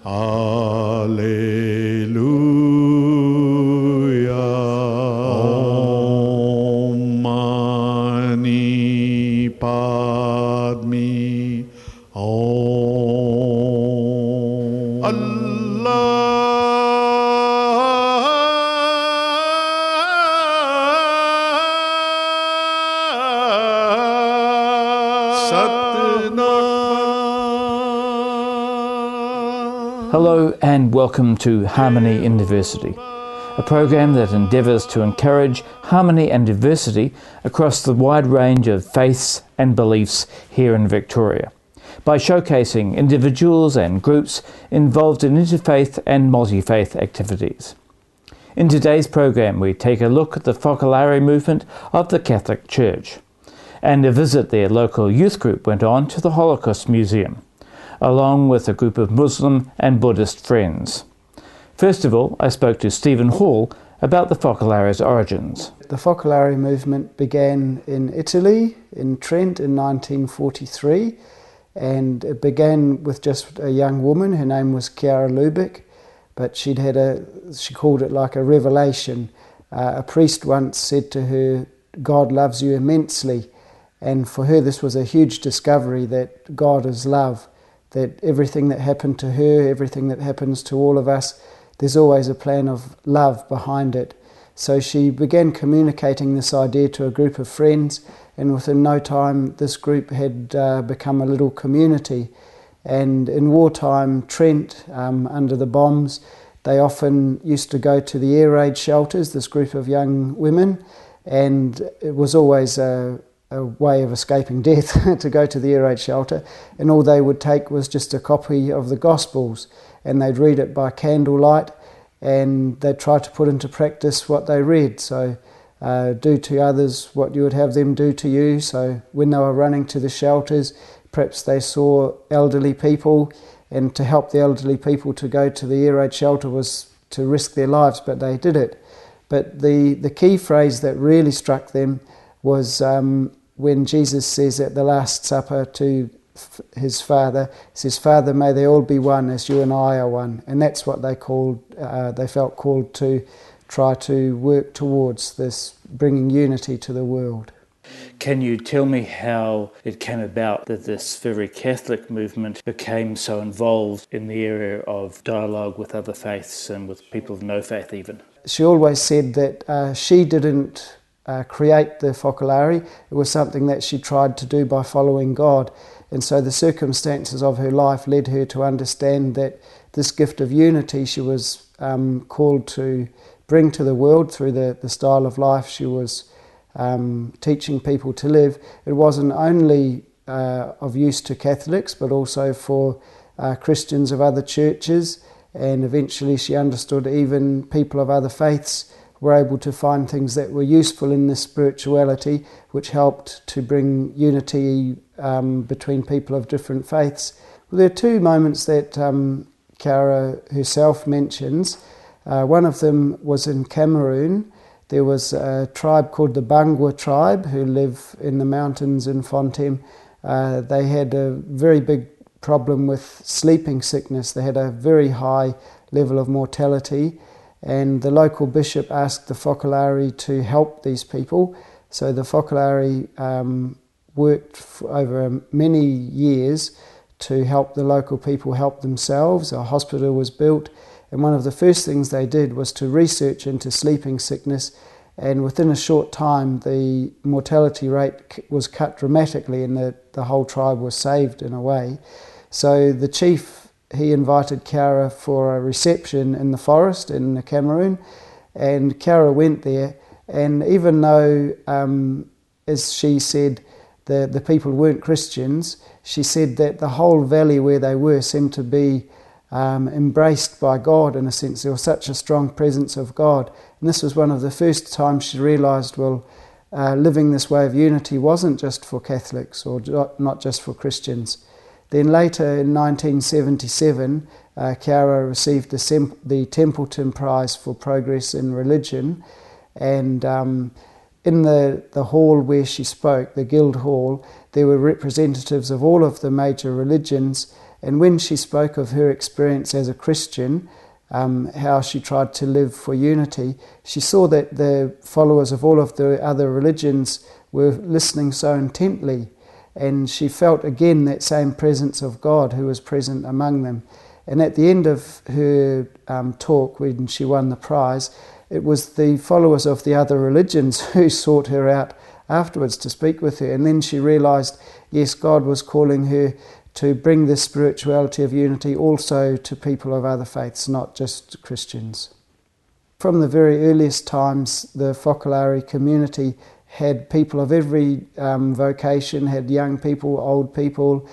Alleluia. Om Mani Padme. Om. Allah. Hello and welcome to Harmony in Diversity, a program that endeavours to encourage harmony and diversity across the wide range of faiths and beliefs here in Victoria, by showcasing individuals and groups involved in interfaith and multi-faith activities. In today's program, we take a look at the Focolare Movement of the Catholic Church, and a visit their local youth group went on to the Holocaust Museum, along with a group of Muslim and Buddhist friends. First of all, I spoke to Stephen Hall about the Focolare's origins. The Focolare movement began in Italy, in Trent, in 1943, and it began with just a young woman. Her name was Chiara Lubick, but she called it like a revelation. A priest once said to her, "God loves you immensely," and for her this was a huge discovery that God is love. That everything that happened to her, everything that happens to all of us, there's always a plan of love behind it. So she began communicating this idea to a group of friends, and within no time this group had become a little community. And in wartime, Trent, under the bombs, they often used to go to the air raid shelters, this group of young women, and it was always a way of escaping death to go to the air raid shelter, and all they would take was just a copy of the Gospels, and they'd read it by candlelight, and they'd try to put into practice what they read. So do to others what you would have them do to you. So when they were running to the shelters, perhaps they saw elderly people, and to help the elderly people to go to the air raid shelter was to risk their lives, but they did it. But the key phrase that really struck them was when Jesus says at the Last Supper to his Father, he says, "Father, may they all be one as you and I are one." And that's what they felt called to try to work towards, this bringing unity to the world. Can you tell me how it came about that this very Catholic movement became so involved in the area of dialogue with other faiths and with people of no faith even? She always said that she didn't create the Focolare. It was something that she tried to do by following God. And so the circumstances of her life led her to understand that this gift of unity she was called to bring to the world through the style of life she was teaching people to live. It wasn't only of use to Catholics, but also for Christians of other churches. And eventually she understood even people of other faiths were able to find things that were useful in this spirituality, which helped to bring unity between people of different faiths. Well, there are two moments that Chiara herself mentions. One of them was in Cameroon. There was a tribe called the Bangwa tribe who live in the mountains in Fontem. They had a very big problem with sleeping sickness. They had a very high level of mortality, and the local bishop asked the Focolare to help these people. So the Focolare worked over many years to help the local people help themselves. A hospital was built, and one of the first things they did was to research into sleeping sickness, and within a short time the mortality rate was cut dramatically, and the whole tribe was saved in a way. So the chief, he invited Chiara for a reception in the forest in Cameroon, and Chiara went there, and even though, as she said, the people weren't Christians, she said that the whole valley where they were seemed to be embraced by God in a sense. There was such a strong presence of God, and this was one of the first times she realised, living this way of unity wasn't just for Catholics or not just for Christians. Then later in 1977, Chiara received the Templeton Prize for Progress in Religion, and in the hall where she spoke, the Guild Hall, there were representatives of all of the major religions, And when she spoke of her experience as a Christian, how she tried to live for unity, she saw that the followers of all of the other religions were listening so intently, and she felt again that same presence of God who was present among them. And at the end of her talk, when she won the prize, it was the followers of the other religions who sought her out afterwards to speak with her. And then she realised, yes, God was calling her to bring this spirituality of unity also to people of other faiths, not just Christians. From the very earliest times, the Focolare community had people of every vocation, had young people, old people,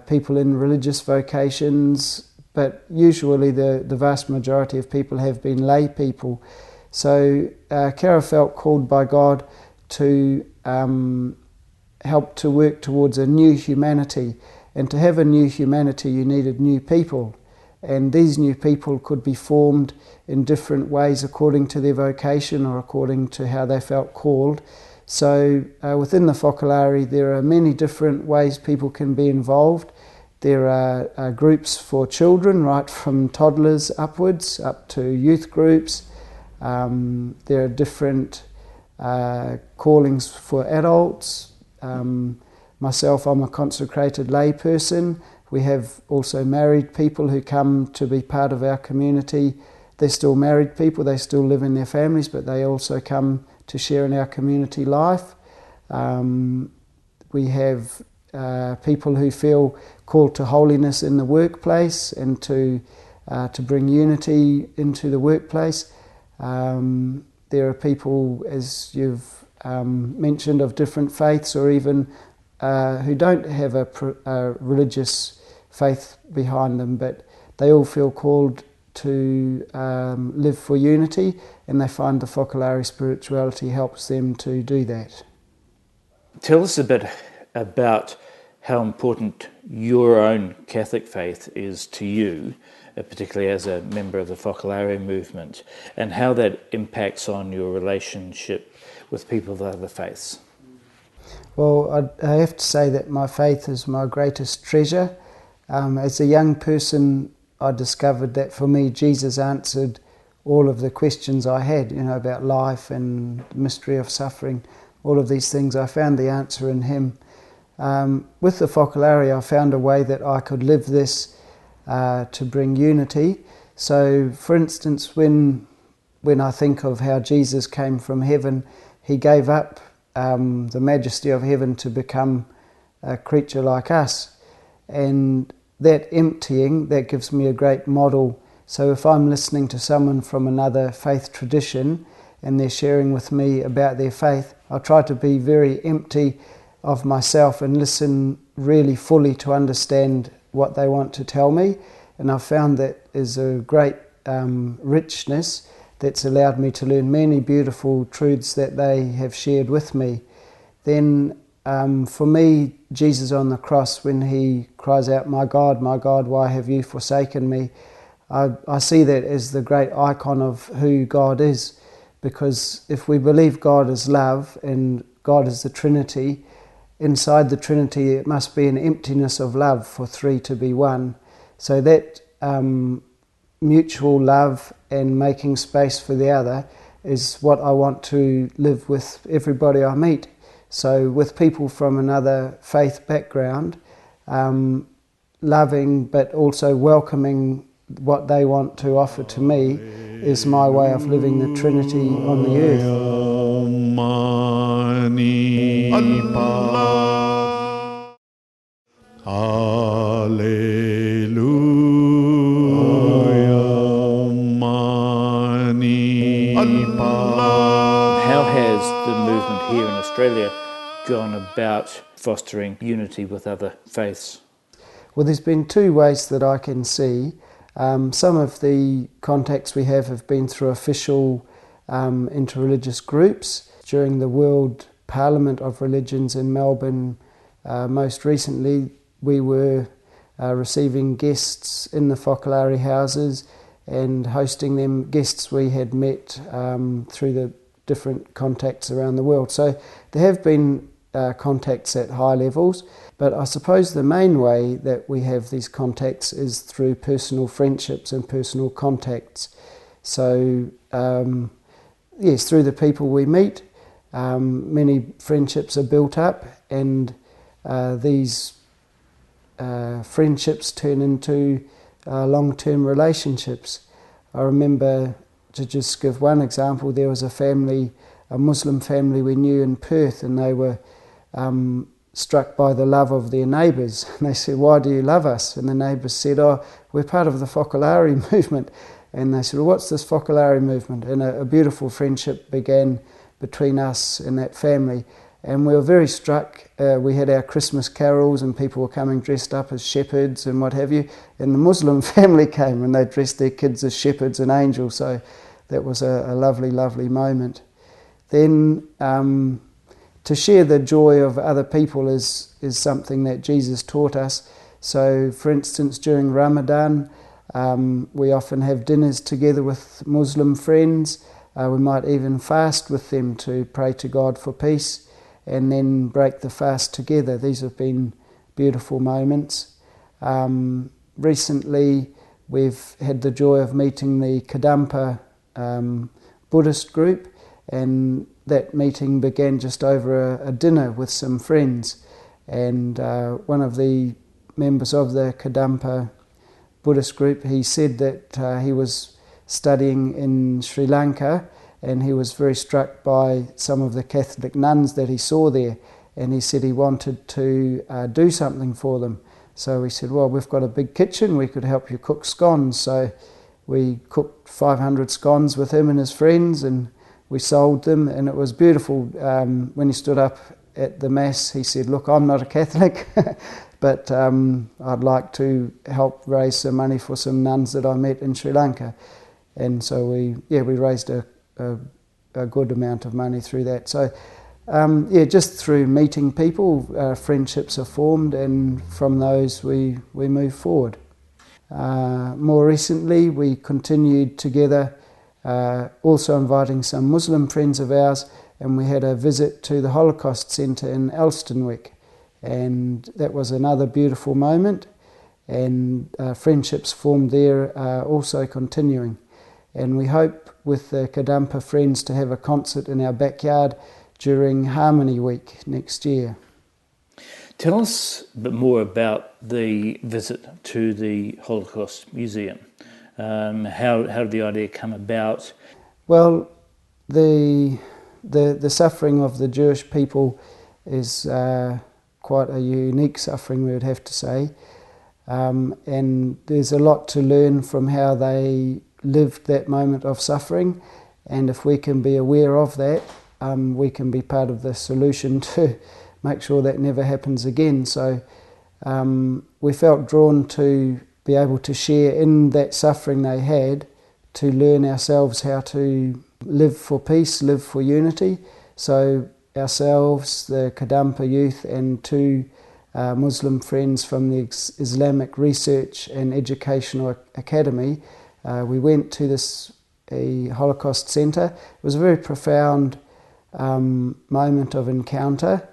people in religious vocations, but usually the vast majority of people have been lay people. So Cara felt called by God to help to work towards a new humanity. And to have a new humanity, you needed new people. And these new people could be formed in different ways according to their vocation or according to how they felt called. So within the Focolare, there are many different ways people can be involved. There are groups for children, right from toddlers upwards, up to youth groups. There are different callings for adults. Myself, I'm a consecrated lay person. We have also married people who come to be part of our community. They're still married people, they still live in their families, but they also come to share in our community life. We have people who feel called to holiness in the workplace and to bring unity into the workplace. There are people, as you've mentioned, of different faiths or even who don't have a religious faith behind them, but they all feel called to live for unity, and they find the Focolare spirituality helps them to do that. Tell us a bit about how important your own Catholic faith is to you, particularly as a member of the Focolare movement, and how that impacts on your relationship with people of other faiths. Well, I have to say that my faith is my greatest treasure. As a young person, I discovered that for me, Jesus answered all of the questions I had, about life and the mystery of suffering, all of these things. I found the answer in him. With the Focolare, I found a way that I could live this to bring unity. So, for instance, when I think of how Jesus came from heaven, he gave up the majesty of heaven to become a creature like us. And that emptying, that gives me a great model. So if I'm listening to someone from another faith tradition and they're sharing with me about their faith, I'll try to be very empty of myself and listen really fully to understand what they want to tell me. And I've found that is a great richness that's allowed me to learn many beautiful truths that they have shared with me. Then for me, Jesus on the cross, when he cries out, my God, why have you forsaken me?" I see that as the great icon of who God is, because if we believe God is love and God is the Trinity, inside the Trinity it must be an emptiness of love for three to be one. So that mutual love and making space for the other is what I want to live with everybody I meet. So with people from another faith background, loving but also welcoming what they want to offer to me is my way of living the Trinity on the earth. How has the movement here in Australia gone about fostering unity with other faiths? Well, there's been two ways that I can see. Some of the contacts we have been through official interreligious groups. During the World Parliament of Religions in Melbourne, most recently, we were receiving guests in the Focolare houses and hosting them, guests we had met through the different contacts around the world. So there have been contacts at high levels. But I suppose the main way that we have these contacts is through personal friendships and personal contacts. So, yes, through the people we meet, many friendships are built up, and these friendships turn into long-term relationships. I remember, to just give one example, there was a Muslim family we knew in Perth, and they were struck by the love of their neighbours. And they said, "Why do you love us?" And the neighbours said, "Oh, we're part of the Focolare movement." And they said, "Well, what's this Focolare movement?" And a beautiful friendship began between us and that family. And we were very struck. We had our Christmas carols, and people were coming dressed up as shepherds and what have you. And the Muslim family came, and they dressed their kids as shepherds and angels. So that was a lovely, lovely moment. Then to share the joy of other people is something that Jesus taught us. So, for instance, during Ramadan, we often have dinners together with Muslim friends. We might even fast with them to pray to God for peace, and then break the fast together. These have been beautiful moments. Recently, we've had the joy of meeting the Kadampa Buddhist group, and that meeting began just over a dinner with some friends. And one of the members of the Kadampa Buddhist group, he said that he was studying in Sri Lanka, and he was very struck by some of the Catholic nuns that he saw there, and he said he wanted to do something for them. So we said, "Well, we've got a big kitchen, we could help you cook scones." So we cooked 500 scones with him and his friends, and we sold them, and it was beautiful. When he stood up at the Mass, he said, "Look, I'm not a Catholic, but I'd like to help raise some money for some nuns that I met in Sri Lanka." And so we raised a good amount of money through that. So just through meeting people, friendships are formed, and from those we move forward. More recently, we continued together, also inviting some Muslim friends of ours, and we had a visit to the Holocaust Centre in Elstonwick, and that was another beautiful moment, and friendships formed there are also continuing. And we hope with the Kadampa friends to have a concert in our backyard during Harmony Week next year. Tell us a bit more about the visit to the Holocaust Museum. How did the idea come about? Well, the suffering of the Jewish people is quite a unique suffering, we would have to say. And there's a lot to learn from how they lived that moment of suffering. And if we can be aware of that, we can be part of the solution to make sure that never happens again. So we felt drawn to be able to share in that suffering they had, to learn ourselves how to live for peace, live for unity. So ourselves, the Kadampa youth, and two Muslim friends from the Islamic Research and Educational Academy, we went to this Holocaust Centre. It was a very profound moment of encounter,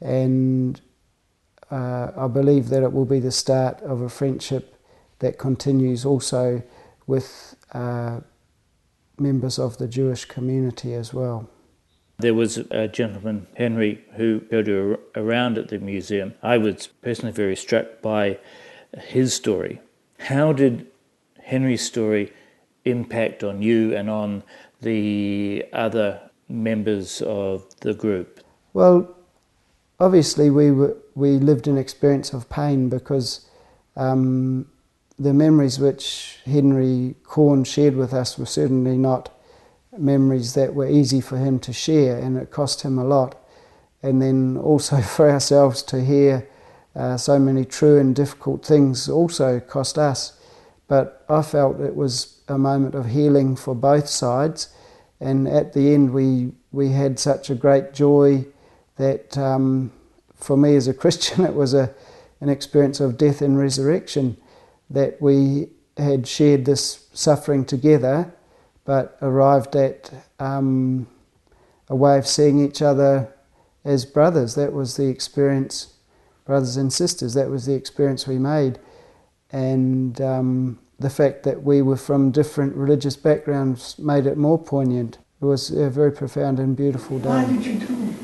and I believe that it will be the start of a friendship that continues also with members of the Jewish community as well. There was a gentleman, Henry, who showed you around at the museum. I was personally very struck by his story. How did Henry's story impact on you and on the other members of the group? Well, obviously we lived an experience of pain, because the memories which Henry Korn shared with us were certainly not memories that were easy for him to share, and it cost him a lot. And then also for ourselves to hear so many true and difficult things also cost us. But I felt it was a moment of healing for both sides, and at the end we had such a great joy that for me as a Christian it was an experience of death and resurrection, that we had shared this suffering together, but arrived at a way of seeing each other as brothers. That was the experience, brothers and sisters, that was the experience we made. And the fact that we were from different religious backgrounds made it more poignant. It was a very profound and beautiful day. Why did you do?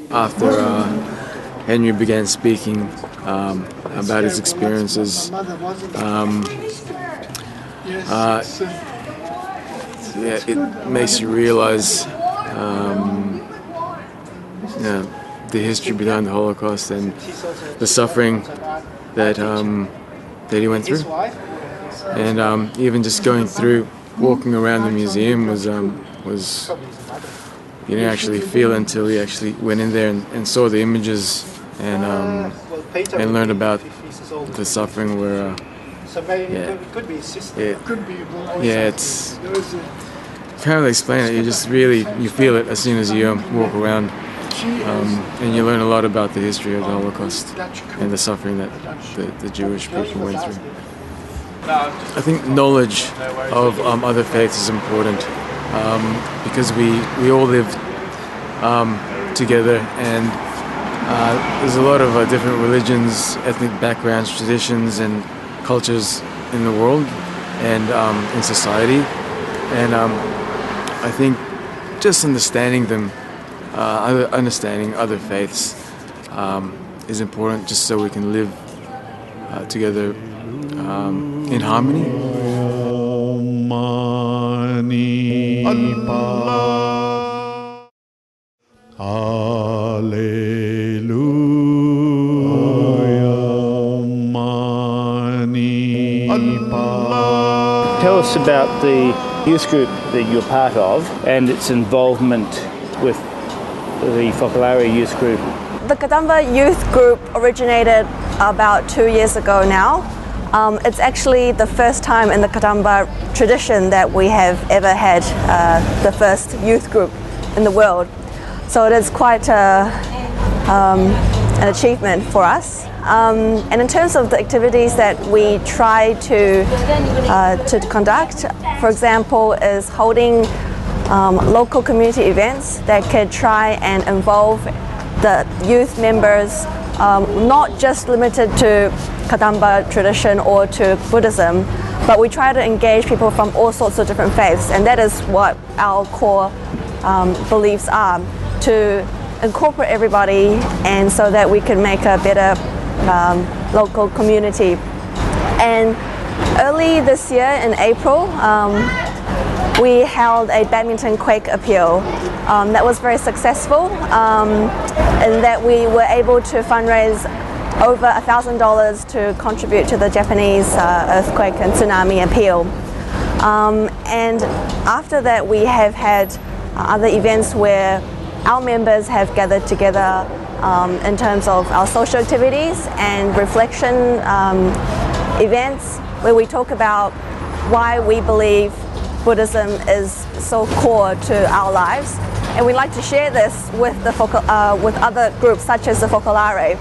After Henry began speaking about his experiences, it makes you realize the history behind the Holocaust and the suffering that he went through. And even just going through, walking around the museum was you didn't actually feel until you actually went in there and saw the images and learned about the suffering where it's can't explain it. You just really you feel it as soon as you walk around, and you learn a lot about the history of the Holocaust and the suffering that the Jewish people went through. I think knowledge of other faiths is important because we all live together, and there's a lot of different religions, ethnic backgrounds, traditions, and cultures in the world and in society. And I think just understanding them, understanding other faiths is important, just so we can live together in harmony. Tell us about the youth group that you're part of and its involvement with the Focolare Youth Group. The Kadamba Youth Group originated about 2 years ago now. It's actually the first time in the Kadamba tradition that we have ever had the first youth group in the world. So it is quite an achievement for us. And in terms of the activities that we try to conduct, for example, is holding local community events that could try and involve the youth members, not just limited to Kadamba tradition or to Buddhism, but we try to engage people from all sorts of different faiths, and that is what our core beliefs are, to incorporate everybody, and so that we can make a better local community. And early this year in April, we held a badminton quake appeal that was very successful, in that we were able to fundraise over $1,000 to contribute to the Japanese earthquake and tsunami appeal. And after that, we have had other events where our members have gathered together in terms of our social activities and reflection events, where we talk about why we believe Buddhism is so core to our lives, and we'd like to share this with with other groups such as the Focolare.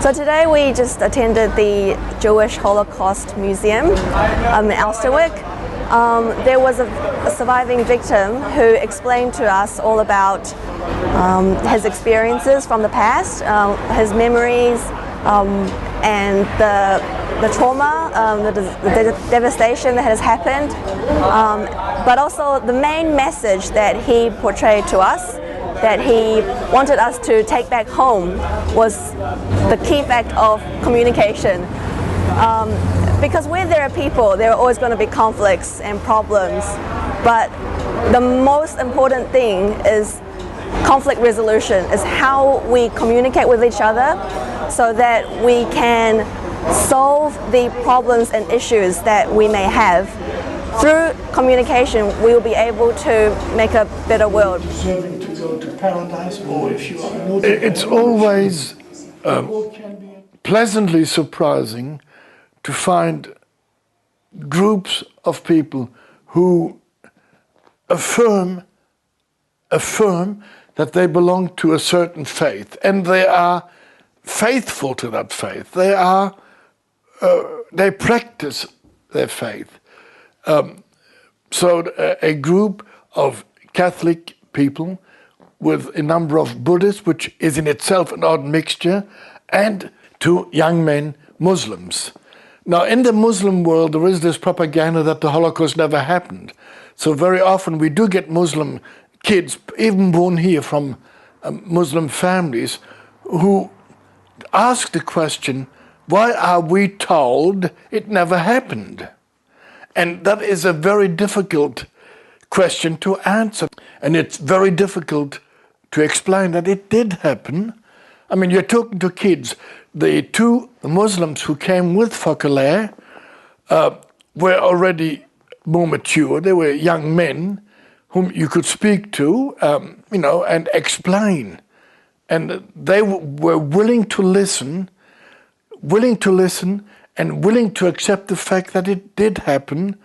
So today we just attended the Jewish Holocaust Museum in Elsternwick. There was a surviving victim who explained to us all about his experiences from the past, his memories, and the trauma, the devastation that has happened, but also the main message that he portrayed to us, that he wanted us to take back home, was the key fact of communication. Because where there are people, there are always going to be conflicts and problems, but the most important thing is conflict resolution, is how we communicate with each other so that we can solve the problems and issues that we may have. Through communication, we will be able to make a better world. Deserving to go to paradise, or if you are not. It's always pleasantly surprising to find groups of people who affirm that they belong to a certain faith, and they are faithful to that faith. They practice their faith. So a group of Catholic people with a number of Buddhists, which is in itself an odd mixture, and to young men, Muslims. Now, in the Muslim world, there is this propaganda that the Holocaust never happened. So very often we do get Muslim kids, even born here from Muslim families, who ask the question, why are we told it never happened? And that is a very difficult question to answer. And it's very difficult to explain that it did happen. I mean, you're talking to kids. The two Muslims who came with Focolare were already more mature. They were young men whom you could speak to, and explain. And they were willing to listen and willing to accept the fact that it did happen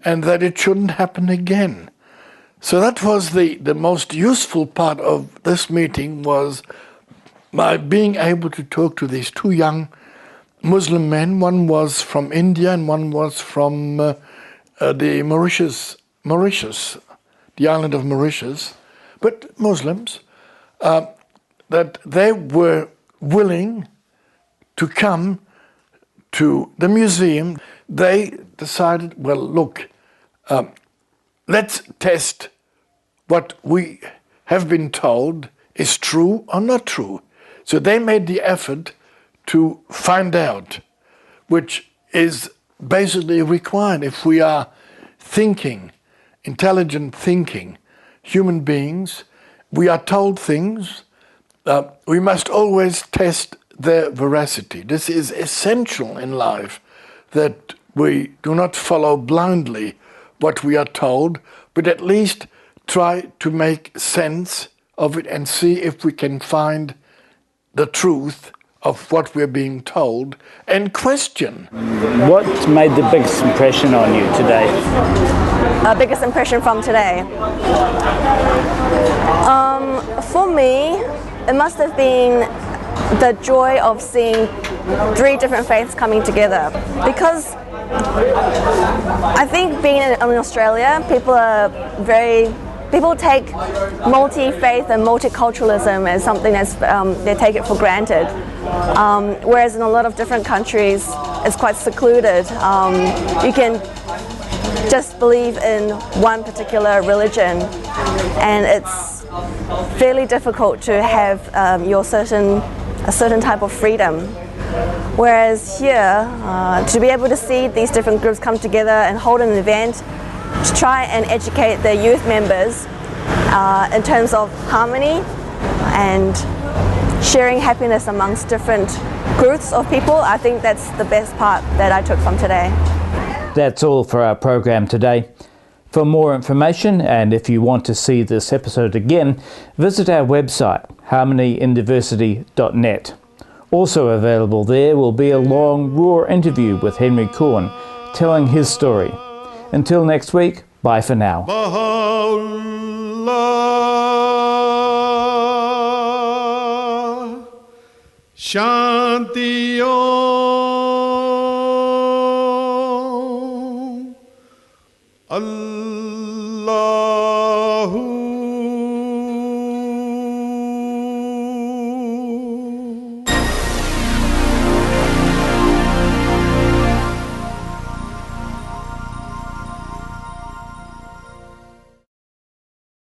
and that it shouldn't happen again. So that was the most useful part of this meeting, was my being able to talk to these two young Muslim men. One was from India and one was from the Mauritius, the island of Mauritius, but Muslims, that they were willing to come to the museum. They decided, well, look, let's test what we have been told is true or not true. So they made the effort to find out, which is basically required if we are thinking, intelligent thinking human beings. We are told things, we must always test their veracity. This is essential in life, that we do not follow blindly what we are told, but at least try to make sense of it and see if we can find the truth of what we're being told and question. What made the biggest impression on you today? Biggest impression from today? For me, it must have been the joy of seeing three different faiths coming together. Because I think being in Australia, people take multi-faith and multiculturalism as something that's, they take it for granted. Whereas in a lot of different countries, it's quite secluded. You can just believe in one particular religion, and it's fairly difficult to have a certain type of freedom. Whereas here, to be able to see these different groups come together and hold an event to try and educate their youth members in terms of harmony and sharing happiness amongst different groups of people, I think that's the best part that I took from today. That's all for our program today. For more information, and if you want to see this episode again, visit our website, harmonyindiversity.net. Also available there will be a long, raw interview with Henry Korn, telling his story. Until next week, bye for now. Shanti Om.